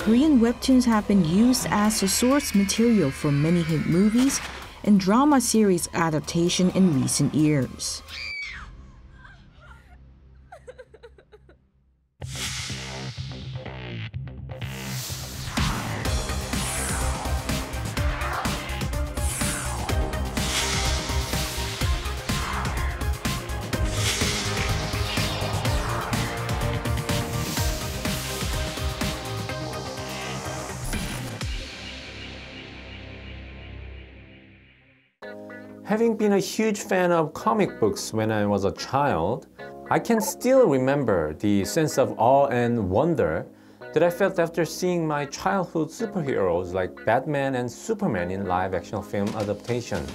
Korean webtoons have been used as the source material for many hit movies and drama series adaptation in recent years. Having been a huge fan of comic books when I was a child, I can still remember the sense of awe and wonder that I felt after seeing my childhood superheroes like Batman and Superman in live-action film adaptations.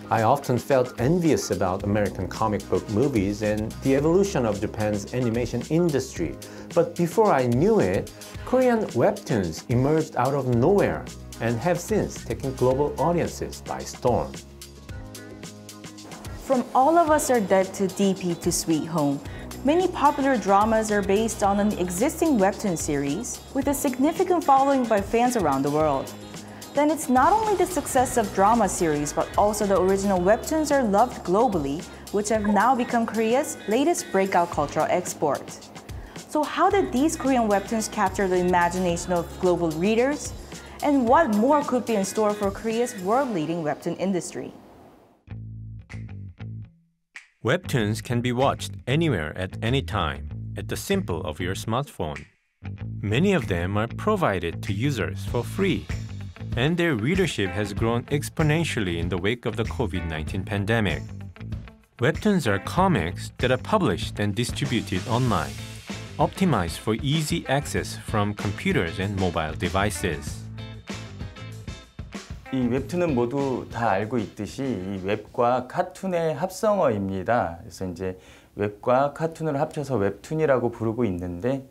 I often felt envious about American comic book movies and the evolution of Japan's animation industry. But before I knew it, Korean webtoons emerged out of nowhere and have since taken global audiences by storm. From All of Us Are Dead to DP to Sweet Home, many popular dramas are based on an existing webtoon series with a significant following by fans around the world. Then it's not only the success of drama series, but also the original webtoons are loved globally, which have now become Korea's latest breakout cultural export. So how did these Korean webtoons capture the imagination of global readers? And what more could be in store for Korea's world-leading webtoon industry? Webtoons can be watched anywhere at any time, at the simple of your smartphone. Many of them are provided to users for free, and their readership has grown exponentially in the wake of the COVID-19 pandemic. Webtoons are comics that are published and distributed online, optimized for easy access from computers and mobile devices. 이 웹툰은 모두 다 알고 있듯이 이 웹과 카툰의 합성어입니다. 그래서 이제 웹과 카툰을 합쳐서 웹툰이라고 부르고 있는데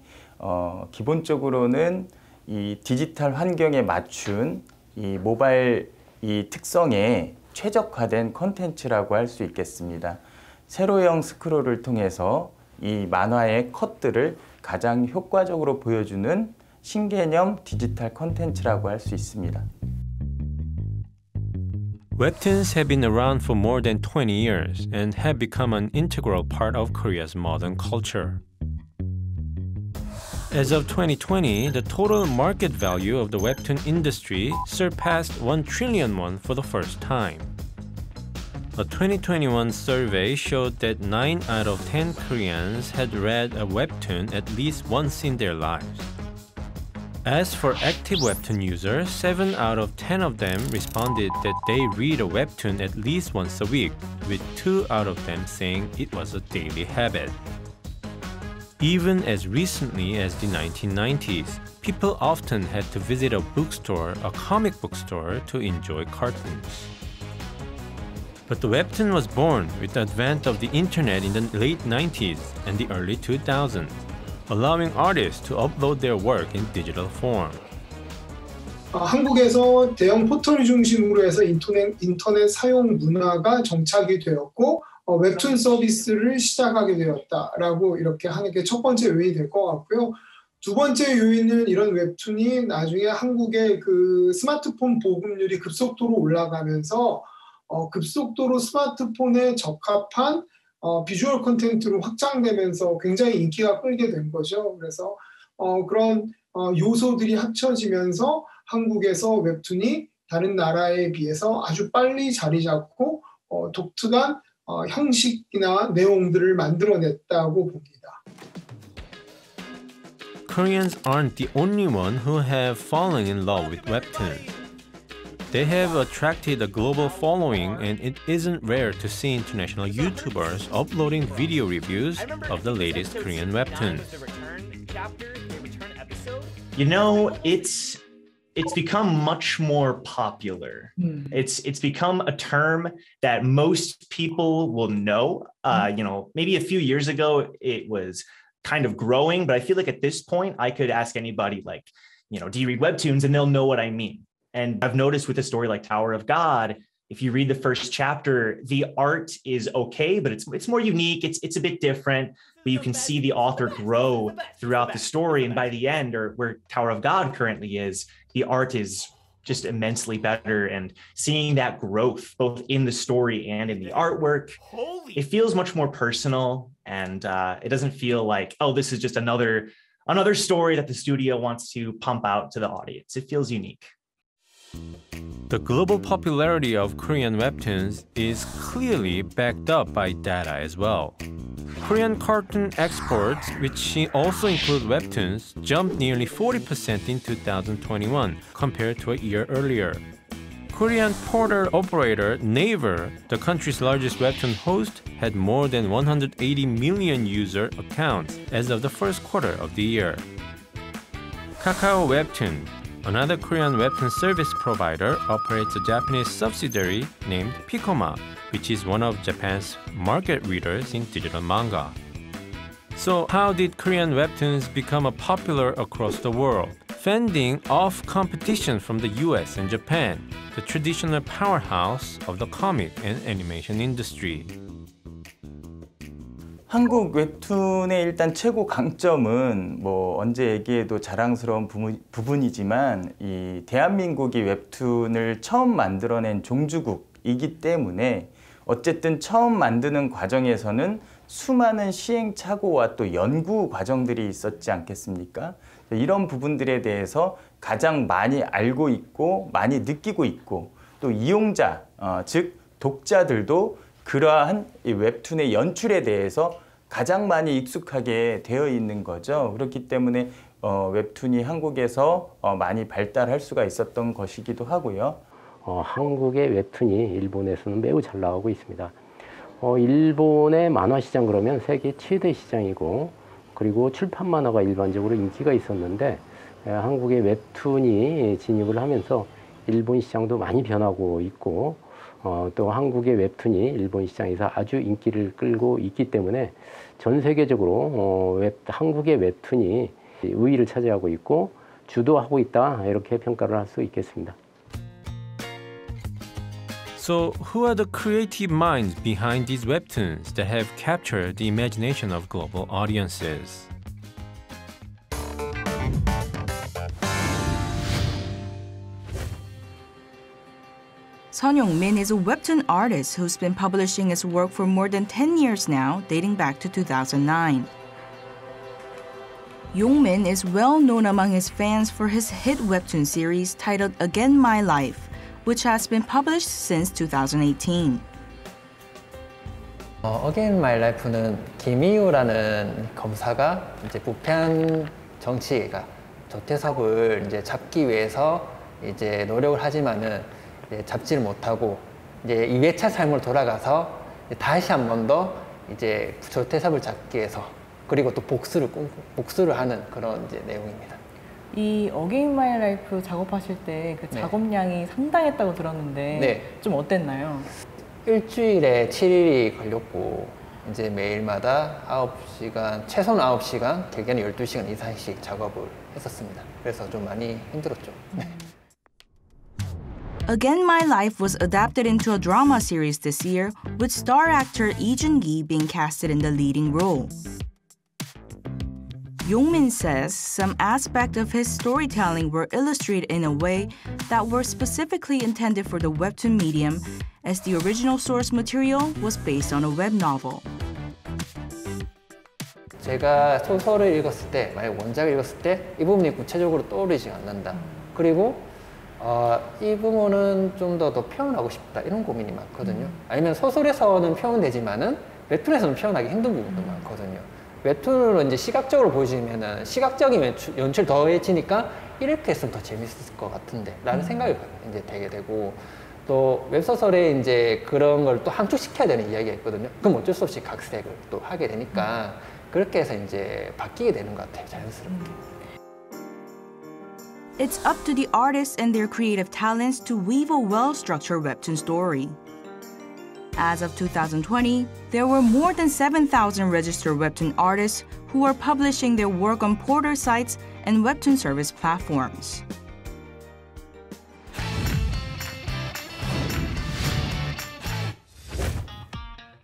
기본적으로는 이 디지털 환경에 맞춘 이 모바일 이 특성에 최적화된 콘텐츠라고 할 수 있겠습니다. 세로형 스크롤을 통해서 이 만화의 컷들을 가장 효과적으로 보여주는 신개념 디지털 콘텐츠라고 할 수 있습니다. Webtoons have been around for more than 20 years and have become an integral part of Korea's modern culture. As of 2020, the total market value of the webtoon industry surpassed 1 trillion won for the first time. A 2021 survey showed that 9 out of 10 Koreans had read a webtoon at least once in their lives. As for active webtoon users, 7 out of 10 of them responded that they read a webtoon at least once a week, with 2 out of them saying it was a daily habit. Even as recently as the 1990s, people often had to visit a bookstore, a comic book store, to enjoy cartoons. But the webtoon was born with the advent of the internet in the late 90s and the early 2000s. Allowing artists to upload their work in digital form. 한국에서 대형 포털 중심으로 해서 인터넷 사용 문화가 정착이 되었고 웹툰 서비스를 시작하게 되었다라고 이렇게 하는 게 첫 번째 요인이 될 것 같고요. 두 번째 요인은 이런 웹툰이 나중에 한국의 그 스마트폰 보급률이 급속도로 올라가면서 급속도로 스마트폰에 적합한 비주얼 콘텐츠로 확장되면서 굉장히 인기가 끌게 된 거죠. 그래서 그런 요소들이 합쳐지면서 한국에서 웹툰이 다른 나라에 비해서 아주 빨리 자리 잡고 독특한 형식이나 내용들을 만들어냈다고 봅니다. Koreans aren't the only one who have fallen in love with webtoons. They have attracted a global following, and it isn't rare to see international YouTubers uploading video reviews of the latest Korean webtoons. You know, it's become much more popular. It's become a term that most people will know. You know, maybe a few years ago it was kind of growing, but I feel like at this point I could ask anybody like, you know, do you read webtoons? And they'll know what I mean. And I've noticed with a story like Tower of God, if you read the first chapter, the art is okay, but it's more unique. It's a bit different, but you can see the author grow throughout the story. And by the end, or where Tower of God currently is, the art is just immensely better. And seeing that growth, both in the story and in the artwork, it feels much more personal. And it doesn't feel like, oh, this is just another story that the studio wants to pump out to the audience. It feels unique. The global popularity of Korean webtoons is clearly backed up by data as well. Korean cartoon exports, which also include webtoons, jumped nearly 40% in 2021 compared to a year earlier. Korean portal operator Naver, the country's largest webtoon host, had more than 180 million user accounts as of the first quarter of the year. Kakao Webtoon, another Korean webtoon service provider, operates a Japanese subsidiary named Piccoma, which is one of Japan's market leaders in digital manga. So how did Korean webtoons become popular across the world, fending off competition from the US and Japan, the traditional powerhouse of the comic and animation industry? 한국 웹툰의 일단 최고 강점은 뭐 언제 얘기해도 자랑스러운 부분이지만 이 대한민국이 웹툰을 처음 만들어낸 종주국이기 때문에 어쨌든 처음 만드는 과정에서는 수많은 시행착오와 또 연구 과정들이 있었지 않겠습니까? 이런 부분들에 대해서 가장 많이 알고 있고 많이 느끼고 있고 또 이용자, 즉 독자들도 그러한 이 웹툰의 연출에 대해서 가장 많이 익숙하게 되어 있는 거죠. 그렇기 때문에 웹툰이 한국에서 많이 발달할 수가 있었던 것이기도 하고요. 한국의 웹툰이 일본에서는 매우 잘 나가고 있습니다. 일본의 만화 시장 그러면 세계 최대 시장이고, 그리고 출판 만화가 일반적으로 인기가 있었는데 한국의 웹툰이 진입을 하면서 일본 시장도 많이 변하고 있고, 또 한국의 웹툰이 일본 시장에서 아주 인기를 끌고 있기 때문에 전 세계적으로 한국의 웹툰이 우위를 차지하고 있고 주도하고 있다, 이렇게 평가를 할 수 있겠습니다. So, who are the creative minds behind these webtoons that have captured the imagination of global audiences? Son Yong-min is a webtoon artist who's been publishing his work for more than 10 years now, dating back to 2009. Yong-min is well known among his fans for his hit webtoon series titled Again My Life, which has been published since 2018. Again My Life는 김이우라는 검사가 이제 부패한 정치가 조태섭을 이제 잡기 위해서 이제 노력을 하지만은 잡지를 못하고 이제 2회차 삶으로 돌아가서 다시 한 번 더 이제 조태섭을 잡기 위해서, 그리고 또 복수를 하는 그런 이제 내용입니다. 이 Again My Life 작업하실 때 그 작업량이 상당했다고 들었는데 좀 어땠나요? 일주일에 7일이 걸렸고 이제 매일마다 9시간, 최소는 9시간, 길게는 12시간 이상씩 작업을 했었습니다. 그래서 좀 많이 힘들었죠. Again My Life was adapted into a drama series this year, with star actor Lee Jun-gi being casted in the leading role. Yong-min says some aspects of his storytelling were illustrated in a way that were specifically intended for the webtoon medium, as the original source material was based on a web novel. 제가 소설을 읽었을 때, 만약 원작을 읽었을 때 이 부분이 구체적으로 떠오르지 않는다. 그리고 이 부분은 좀 더 표현하고 싶다, 이런 고민이 많거든요. 아니면 소설에서는 표현되지만은 웹툰에서는 표현하기 힘든 부분도 많거든요. 웹툰으로 이제 시각적으로 보여주면은 시각적인 연출 더해지니까 이렇게 했으면 더 재밌을 것 같은데 라는 생각이 이제 되게 되고, 또 웹소설에 이제 그런 걸 또 함축시켜야 되는 이야기가 있거든요. 그럼 어쩔 수 없이 각색을 또 하게 되니까 그렇게 해서 이제 바뀌게 되는 것 같아요, 자연스럽게. It's up to the artists and their creative talents to weave a well-structured webtoon story. As of 2020, there were more than 7,000 registered webtoon artists who are publishing their work on portal sites and webtoon service platforms.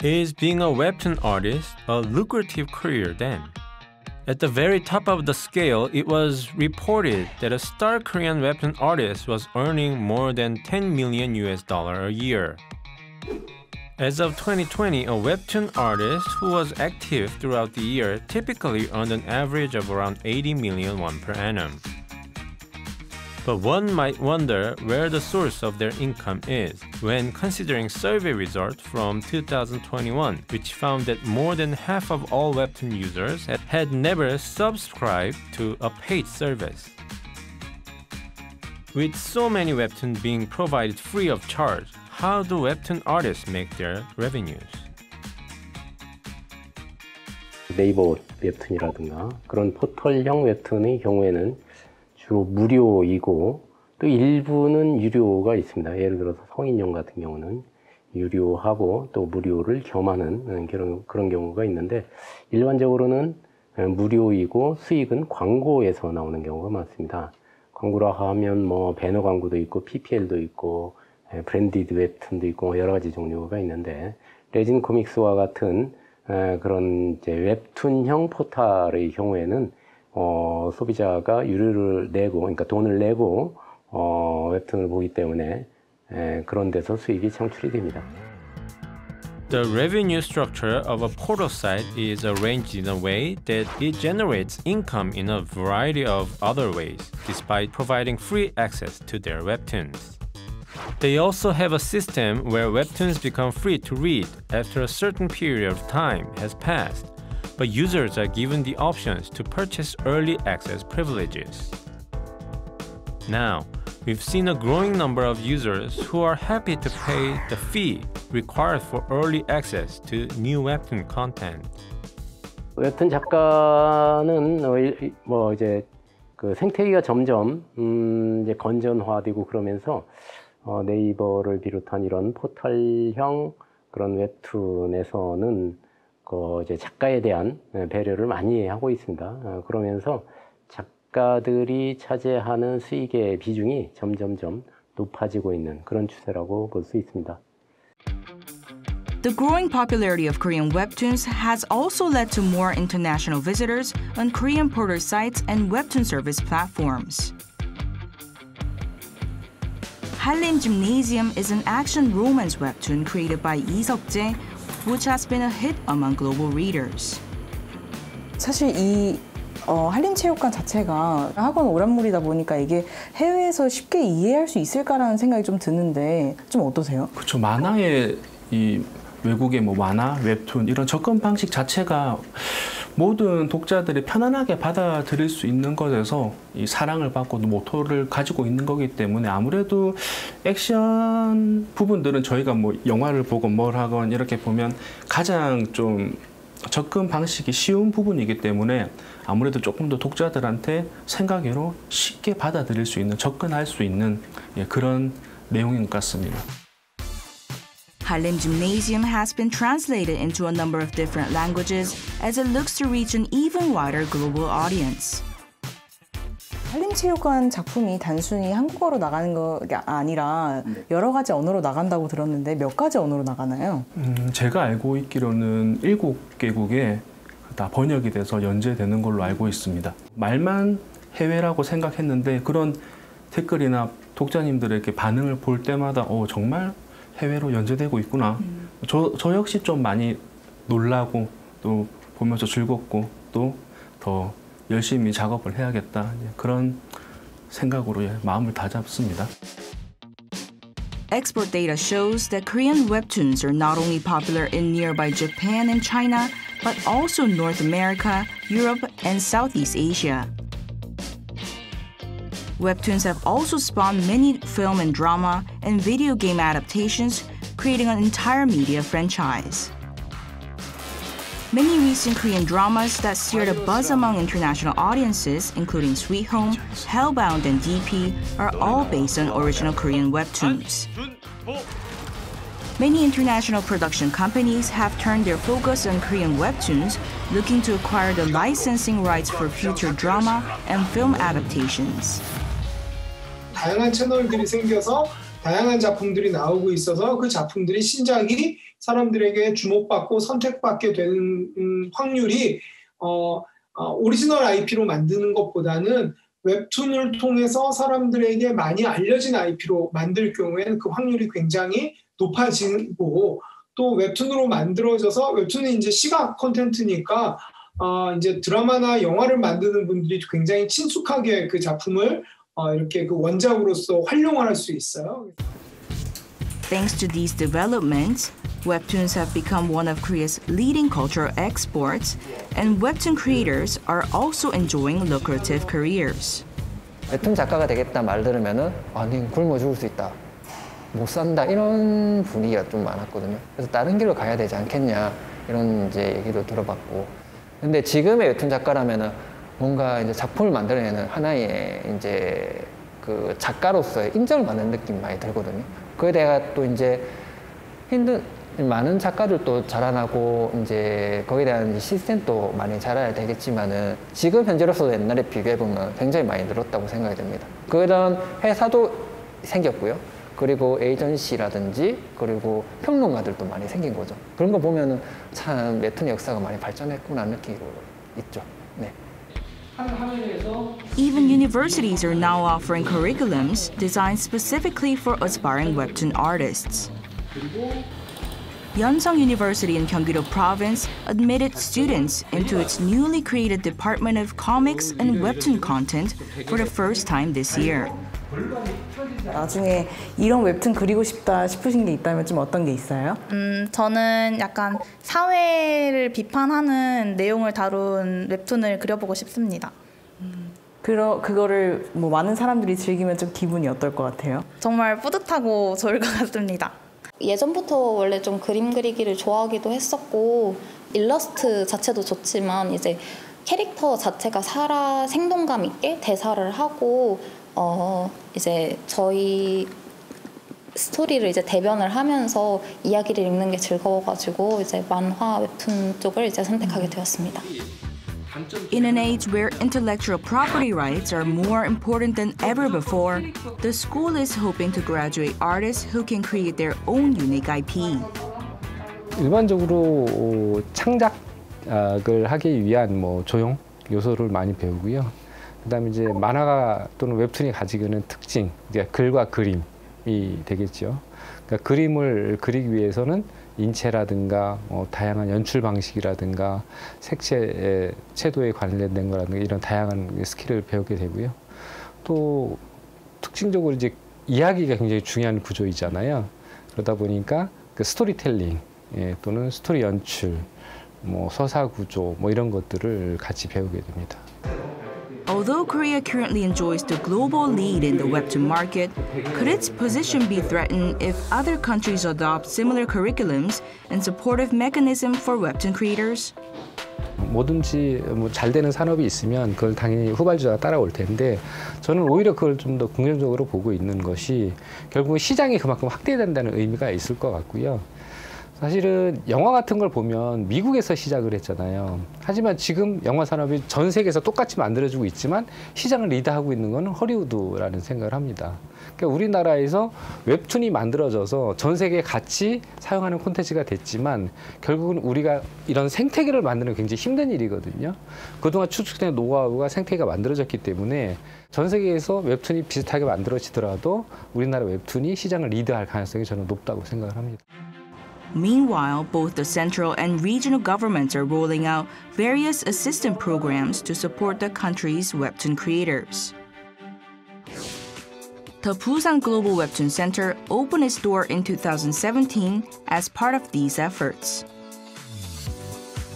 Is being a webtoon artist a lucrative career then? At the very top of the scale, it was reported that a star Korean webtoon artist was earning more than 10 million US dollar a year. As of 2020, a webtoon artist who was active throughout the year typically earned an average of around 80 million won per annum. But one might wonder where the source of their income is when considering survey results from 2021, which found that more than half of all webtoon users had never subscribed to a paid service. With so many webtoons being provided free of charge, how do webtoon artists make their revenues? 네이버 웹툰이라든가 그런 포털형 웹툰의 경우에는 주로 무료이고 또 일부는 유료가 있습니다. 예를 들어서 성인용 같은 경우는 유료하고 또 무료를 겸하는 그런 경우가 있는데 일반적으로는 무료이고 수익은 광고에서 나오는 경우가 많습니다. 광고라 하면 뭐 배너 광고도 있고 PPL도 있고 브랜디드 웹툰도 있고 여러 가지 종류가 있는데 레진 코믹스와 같은 그런 이제 웹툰형 포털의 경우에는 소비자가 유료를 내고, 그러니까 돈을 내고 웹툰을 보기 때문에 그런 데서 수익이 창출이 됩니다. The revenue structure of a portal site is arranged in a way that it generates income in a variety of other ways, despite providing free access to their webtoons. They also have a system where webtoons become free to read after a certain period of time has passed, but users are given the options to purchase early access privileges. Now, we've seen a growing number of users who are happy to pay the fee required for early access to new webtoon content. 웹툰 작가는 뭐 이제 그 생태계가 점점 이제 건전화되고 그러면서 네이버를 비롯한 이런 포털형 그런 웹툰에서는 이제 작가에 대한 배려를 많이 하고 있습니다. 그러면서 작가들이 차지하는 수익의 비중이 점점점 높아지고 있는 그런 추세라고 볼 수 있습니다. The growing popularity of Korean webtoons has also led to more international visitors on Korean portal sites and webtoon service platforms. Hallym Gymnasium is an action romance webtoon created by Lee Seok-jae, which has been a hit among global readers. 사실 이 한림체육관 자체가 학원 오락물이다 보니까 이게 해외에서 쉽게 이해할 수 있을까라는 생각이 좀 드는데 좀 어떠세요? 그렇죠. 만화의 이 외국의 뭐 만화, 웹툰 이런 접근 방식 자체가 모든 독자들이 편안하게 받아들일 수 있는 것에서 이 사랑을 받고 모토를 가지고 있는 거기 때문에 아무래도 액션 부분들은 저희가 뭐 영화를 보고 뭘 하건 이렇게 보면 가장 좀 접근 방식이 쉬운 부분이기 때문에 아무래도 조금 더 독자들한테 생각외로 쉽게 받아들일 수 있는, 접근할 수 있는 그런 내용인 것 같습니다. Hallym Gymnasium has been translated into a number of different languages as it looks to reach an even wider global audience. 한림체육관 작품이 단순히 한국어로 나가는 게 아니라 여러 가지 언어로 나간다고 들었는데 몇 가지 언어로 나가나요? 제가 알고 있기로는 7개국에 다 번역이 돼서 연재되는 걸로 알고 있습니다. 말만 해외라고 생각했는데 그런 댓글이나 독자님들의 반응을 볼 때마다 정말 해외로 연재되고 있구나. 저 역시 좀 많이 놀라고 또 보면서 즐겁고 또 더 열심히 작업을 해야겠다. 그런 생각으로 마음을 다잡습니다. Export data shows that Korean webtoons are not only popular in nearby Japan and China, but also North America, Europe, and Southeast Asia. Webtoons have also spawned many film and drama and video game adaptations, creating an entire media franchise. Many recent Korean dramas that stirred a buzz among international audiences, including Sweet Home, Hellbound, and DP, are all based on original Korean webtoons. Many international production companies have turned their focus on Korean webtoons, looking to acquire the licensing rights for future drama and film adaptations. 다양한 채널들이 생겨서 다양한 작품들이 나오고 있어서 그 작품들이 신작이 사람들에게 주목받고 선택받게 되는 확률이 오리지널 IP로 만드는 것보다는 웹툰을 통해서 사람들에게 많이 알려진 IP로 만들 경우에는 그 확률이 굉장히 높아지고, 또 웹툰으로 만들어져서, 웹툰은 이제 시각 콘텐츠니까 이제 드라마나 영화를 만드는 분들이 굉장히 친숙하게 그 작품을 이렇게 그 원작으로서 활용할 수 있어요. Thanks to these developments, webtoons have become one of Korea's leading cultural exports, and webtoon creators are also enjoying lucrative careers. 웹툰 작가가 되겠다 말 들으면은 니 굶어 죽을 수 있다, 못 산다, 이런 분위기가 좀 많았거든요. 그래서 다른 길로 가야 되지 않겠냐, 이런 이제 얘기도 들어봤고. 근데 지금의 웹툰 작가라면은 뭔가 이제 작품을 만들어내는 하나의 이제 그 작가로서의 인정을 받는 느낌이 많이 들거든요. 그에 대해 또 이제 많은 작가들도 자라나고 이제 거기에 대한 시스템도 많이 자라야 되겠지만은 지금 현재로서도 옛날에 비교해 보면 굉장히 많이 늘었다고 생각이 됩니다. 그런 회사도 생겼고요. 그리고 에이전시라든지 그리고 평론가들도 많이 생긴 거죠. 그런 거 보면은 참 웹툰 역사가 많이 발전했구나 느끼고 있죠. 네. Even universities are now offering curriculums designed specifically for aspiring webtoon artists. Yeonsung University in Gyeonggi-do Province admitted students into its newly created Department of Comics and Webtoon Content for the first time this year. 나중에 이런 웹툰 그리고 싶다 싶으신 게 있다면 좀 어떤 게 있어요? 저는 약간 사회를 비판하는 내용을 다룬 웹툰을 그려보고 싶습니다. 그거를 뭐 많은 사람들이 즐기면 좀 기분이 어떨 것 같아요? 정말 뿌듯하고 좋을 것 같습니다. 예전부터 원래 좀 그림 그리기를 좋아하기도 했었고, 일러스트 자체도 좋지만 이제 캐릭터 자체가 생동감 있게 대사를 하고 이제 저희 스토리를 이제 대변을 하면서 이야기를 읽는 게 즐거워가지고 이제 만화 웹툰 쪽을 이제 선택하게 되었습니다. In an age where intellectual property rights are more important than ever before, the school is hoping to graduate artists who can create their own unique IP. 일반적으로 창작을 하기 위한 조형 요소를 많이 배우고요. 그다음에 이제 만화가 또는 웹툰이 가지고 있는 특징, 이제 글과 그림이 되겠죠. 그러니까 그림을 그리기 위해서는 인체라든가 다양한 연출 방식이라든가 색채, 채도에 관련된 거라든가 이런 다양한 스킬을 배우게 되고요. 또 특징적으로 이제 이야기가 굉장히 중요한 구조이잖아요. 그러다 보니까 그 스토리텔링 또는 스토리 연출, 서사 구조 이런 것들을 같이 배우게 됩니다. Although Korea currently enjoys the global lead in the webtoon market, could its position be threatened if other countries adopt similar curriculums and supportive mechanism for webtoon creators? 뭐든지 잘 되는 산업이 있으면 그걸 당연히 후발주자가 따라올 텐데, 저는 오히려 그걸 좀 더 긍정적으로 보고 있는 것이 결국 시장이 그만큼 확대된다는 의미가 있을 것 같고요. 사실은 영화 같은 걸 보면 미국에서 시작을 했잖아요. 하지만 지금 영화 산업이 전 세계에서 똑같이 만들어지고 있지만 시장을 리드하고 있는 건 헐리우드라는 생각을 합니다. 그러니까 우리나라에서 웹툰이 만들어져서 전 세계에 같이 사용하는 콘텐츠가 됐지만 결국은 우리가 이런 생태계를 만드는 굉장히 힘든 일이거든요. 그동안 추측된 노하우가 생태계가 만들어졌기 때문에 전 세계에서 웹툰이 비슷하게 만들어지더라도 우리나라 웹툰이 시장을 리드할 가능성이 저는 높다고 생각을 합니다. Meanwhile, both the central and regional governments are rolling out various assistance programs to support the country's webtoon creators. The Busan Global Webtoon Center opened its door in 2017 as part of these efforts.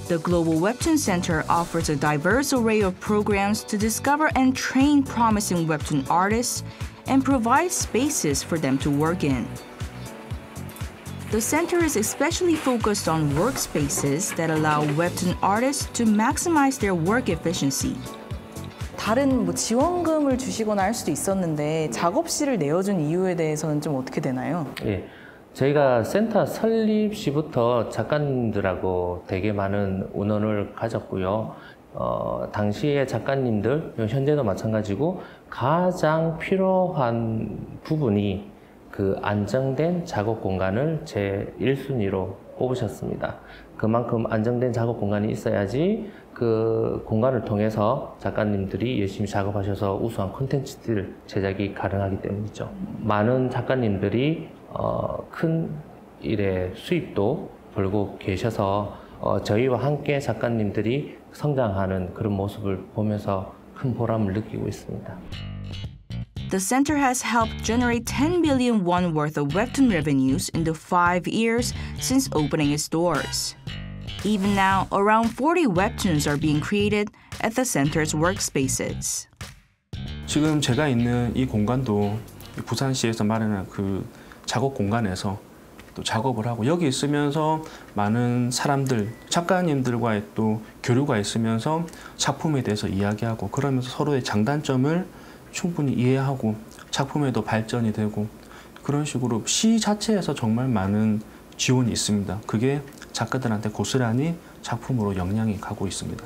The Global Webtoon Center offers a diverse array of programs to discover and train promising webtoon artists and provides spaces for them to work in. The center is especially focused on workspaces that allow webtoon artists to maximize their work efficiency. 다른 지원금을 주시거나 할 수도 있었는데 작업실을 내어준 이유에 대해서는 좀 어떻게 되나요? 예, 저희가 센터 설립 시부터 작가님들하고 되게 많은 의논을 가졌고요. 당시의 작가님들, 현재도 마찬가지고 가장 필요한 부분이 그 안정된 작업 공간을 제 1순위로 뽑으셨습니다. 그만큼 안정된 작업 공간이 있어야지 그 공간을 통해서 작가님들이 열심히 작업하셔서 우수한 콘텐츠들 제작이 가능하기 때문이죠. 많은 작가님들이 큰 일의 수입도 벌고 계셔서 저희와 함께 작가님들이 성장하는 그런 모습을 보면서 큰 보람을 느끼고 있습니다. The center has helped generate 10 billion won worth of webtoon revenues in the 5 years since opening its doors. Even now, around 40 webtoons are being created at the center's workspaces. 지금 제가 있는 이 공간도 부산시에서 마련한 그 작업 공간에서 또 작업을 하고 여기 있으면서 많은 사람들, 작가님들과의 또 교류가 있으면서 작품에 대해서 이야기하고 그러면서 서로의 장단점을 충분히 이해하고 작품에도 발전이 되고 그런 식으로 시 자체에서 정말 많은 지원이 있습니다. 그게 작가들한테 고스란히 작품으로 영향이 가고 있습니다.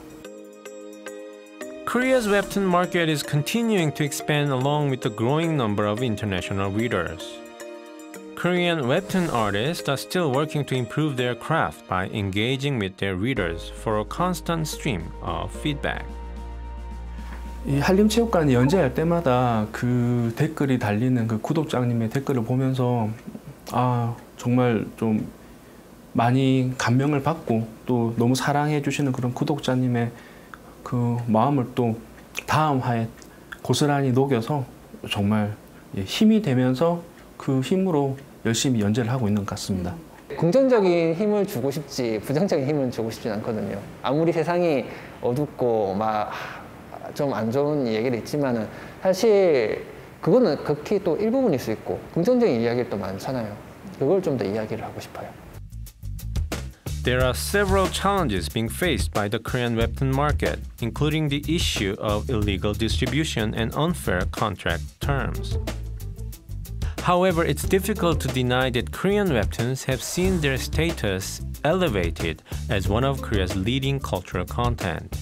Korea's webtoon market is continuing to expand along with the growing number of international readers. Korean webtoon artists are still working to improve their craft by engaging with their readers for a constant stream of feedback. 이 한림체육관이 연재할 때마다 그 댓글이 달리는 그 구독자님의 댓글을 보면서 정말 좀 많이 감명을 받고 또 너무 사랑해 주시는 그런 구독자님의 그 마음을 또 다음 화에 고스란히 녹여서 정말 힘이 되면서 그 힘으로 열심히 연재를 하고 있는 것 같습니다. 긍정적인 힘을 주고 싶지 부정적인 힘을 주고 싶진 않거든요. 아무리 세상이 어둡고 막 좀 안 좋은 얘기를 있지만은 사실 그거는 극히 또 일부분일 수 있고 긍정적인 이야기도 많잖아요. 그걸 좀 더 이야기를 하고 싶어요. There are several challenges being faced by the Korean webtoon market, including the issue of illegal distribution and unfair contract terms. However, it's difficult to deny that Korean webtoons have seen their status elevated as one of Korea's leading cultural content.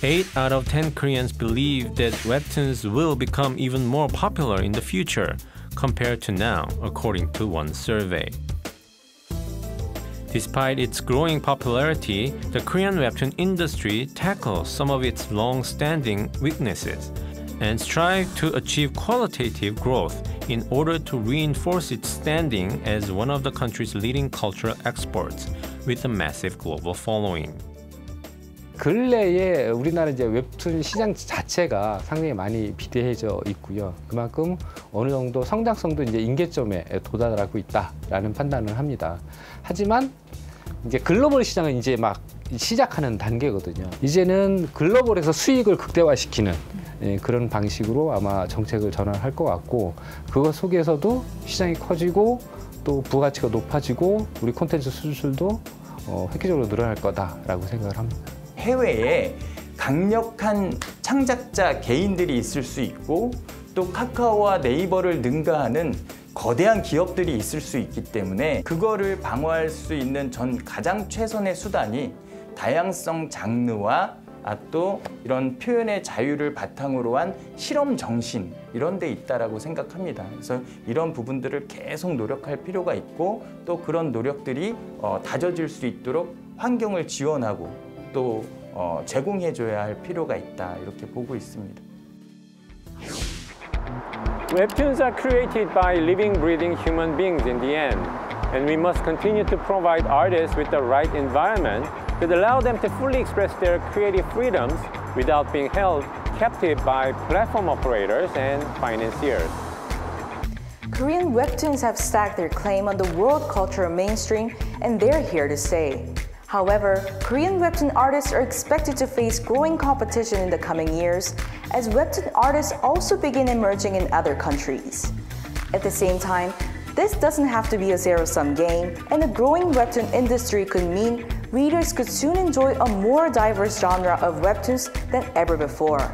8 out of 10 Koreans believe that webtoons will become even more popular in the future compared to now, according to one survey. Despite its growing popularity, the Korean webtoon industry tackles some of its long-standing weaknesses and strives to achieve qualitative growth in order to reinforce its standing as one of the country's leading cultural exports with a massive global following. 근래에 우리나라 이제 웹툰 시장 자체가 상당히 많이 비대해져 있고요. 그만큼 어느 정도 성장성도 이제 임계점에 도달하고 있다라는 판단을 합니다. 하지만 이제 글로벌 시장은 이제 막 시작하는 단계거든요. 이제는 글로벌에서 수익을 극대화시키는 그런 방식으로 아마 정책을 전환할 것 같고 그것 속에서도 시장이 커지고 또 부가치가 높아지고 우리 콘텐츠 수출도 획기적으로 늘어날 거다라고 생각을 합니다. 해외에 강력한 창작자 개인들이 있을 수 있고 또 카카오와 네이버를 능가하는 거대한 기업들이 있을 수 있기 때문에 그거를 방어할 수 있는 가장 최선의 수단이 다양성 장르와 또 이런 표현의 자유를 바탕으로 한 실험 정신 이런 데 있다라고 생각합니다. 그래서 이런 부분들을 계속 노력할 필요가 있고 또 그런 노력들이 다져질 수 있도록 환경을 지원하고 또 제공해줘야 할 필요가 있다 이렇게 보고 있습니다. Webtoons are created by living, breathing human beings in the end, and we must continue to provide artists with the right environment that allow them to fully express their creative freedoms without being held captive by platform operators and financiers. Korean webtoons have stacked their claim on the world cultural mainstream, and they're here to stay. However, Korean webtoon artists are expected to face growing competition in the coming years as webtoon artists also begin emerging in other countries. At the same time, this doesn't have to be a zero-sum game, and a growing webtoon industry could mean readers could soon enjoy a more diverse genre of webtoons than ever before.